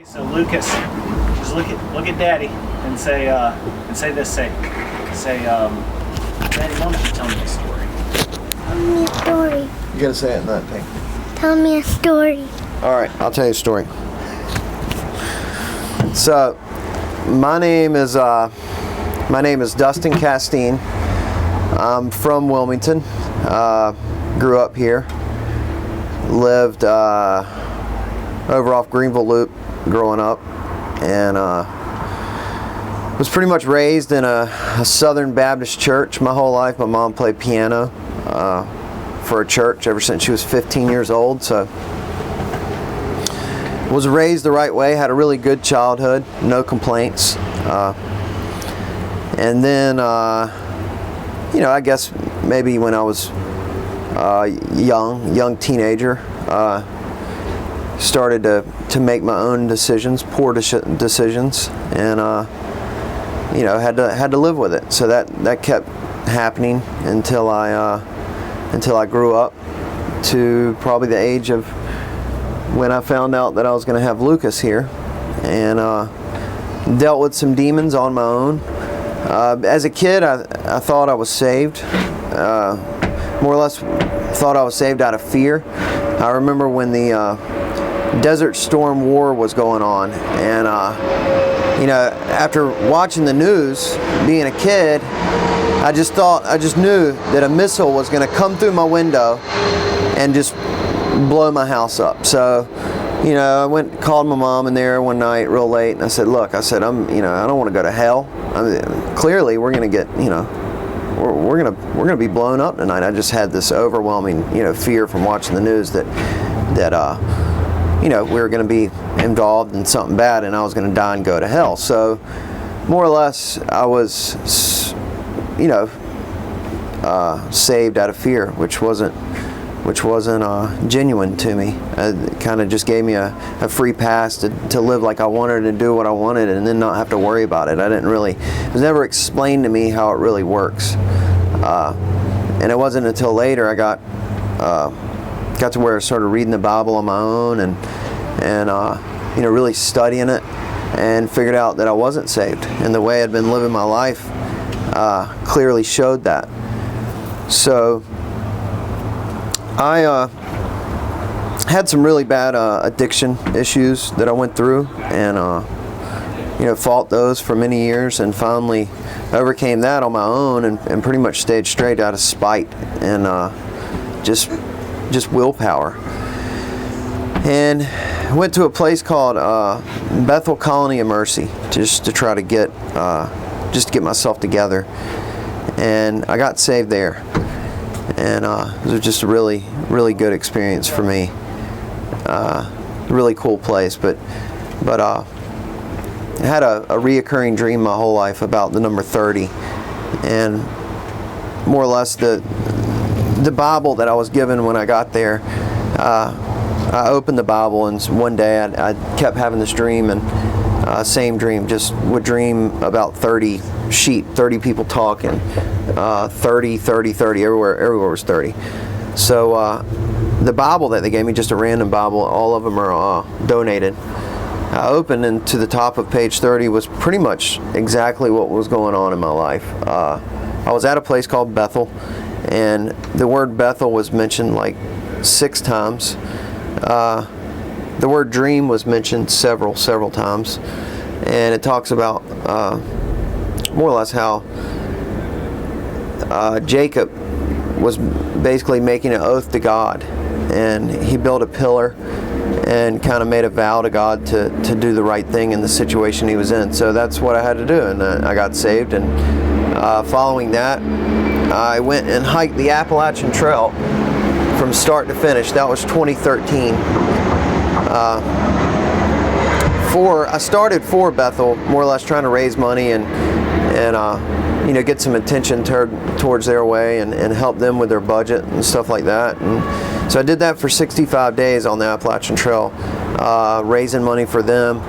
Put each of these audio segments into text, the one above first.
So Lucas, just look at Daddy and say this. Daddy, why don't you tell me a story? Tell me a story. You gotta say it in that thing. Tell me a story. All right, I'll tell you a story. So, my name is Dustin Casteen. I'm from Wilmington. Grew up here. Lived over off Greenville Loop growing up, and was pretty much raised in a Southern Baptist church my whole life. My mom played piano for a church ever since she was 15 years old, so was raised the right way, had a really good childhood, no complaints. And then, I guess maybe when I was young teenager, started to make my own decisions, poor decisions, and had to live with it. So that kept happening until I grew up to probably the age of when I found out that I was going to have Lucas here, and dealt with some demons on my own. As a kid, I thought I was saved. More or less thought I was saved out of fear. I remember when the Desert Storm War was going on, and after watching the news, being a kid, I just knew that a missile was going to come through my window and just blow my house up. So, I went and called my mom in there one night real late, and I said, "Look, I don't want to go to hell. Clearly, we're going to get, we're gonna be blown up tonight." I just had this overwhelming, fear from watching the news that we were going to be involved in something bad, and I was going to die and go to hell. So, more or less, I was, saved out of fear, which wasn't genuine to me. It kind of just gave me a free pass to live like I wanted and do what I wanted, and then not have to worry about it. It was never explained to me how it really works. And it wasn't until later I got to where I started reading the Bible on my own and really studying it, and figured out that I wasn't saved, and the way I'd been living my life clearly showed that. So I had some really bad addiction issues that I went through, and fought those for many years, and finally overcame that on my own, and pretty much stayed straight out of spite and just willpower. And went to a place called Bethel Colony of Mercy just to try to get myself together, and I got saved there. And it was just a really, really good experience for me. Really cool place, but I had a reoccurring dream my whole life about the number 30, and more or less the Bible that I was given when I got there. I opened the Bible, and one day I kept having this dream, and same dream, just would dream about 30 sheep, 30 people talking, 30, everywhere was 30. So the Bible that they gave me, just a random Bible, all of them are donated. I opened, and to the top of page 30 was pretty much exactly what was going on in my life. I was at a place called Bethel, and the word Bethel was mentioned like 6 times. The word dream was mentioned several times, and it talks about more or less how Jacob was basically making an oath to God, and he built a pillar and kind of made a vow to God to do the right thing in the situation he was in. So that's what I had to do, and I got saved. And following that, I went and hiked the Appalachian Trail from start to finish. That was 2013. I started for Bethel, more or less trying to raise money and get some attention towards their way and help them with their budget and stuff like that. And so I did that for 65 days on the Appalachian Trail, raising money for them.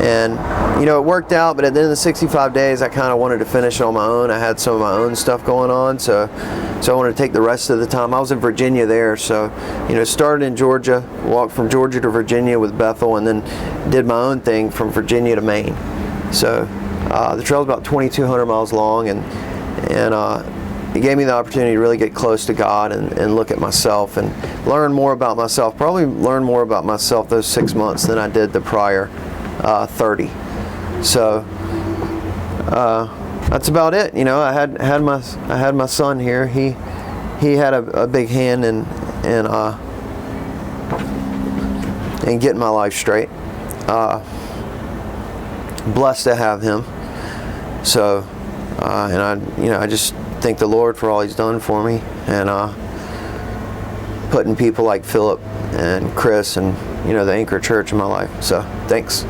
And it worked out, but at the end of the 65 days I kind of wanted to finish on my own. I had some of my own stuff going on, so I wanted to take the rest of the time. I was in Virginia there, so started in Georgia, walked from Georgia to Virginia with Bethel, and then did my own thing from Virginia to Maine. So the trail's about 2,200 miles long, and it gave me the opportunity to really get close to God and look at myself and learn more about myself. Probably learn more about myself those 6 months than I did the prior 30. So that's about it. I had my son here. He had a big hand in getting my life straight. Blessed to have him. So and I just thank the Lord for all He's done for me, and putting people like Philip and Chris and the Anchor Church in my life. So thanks.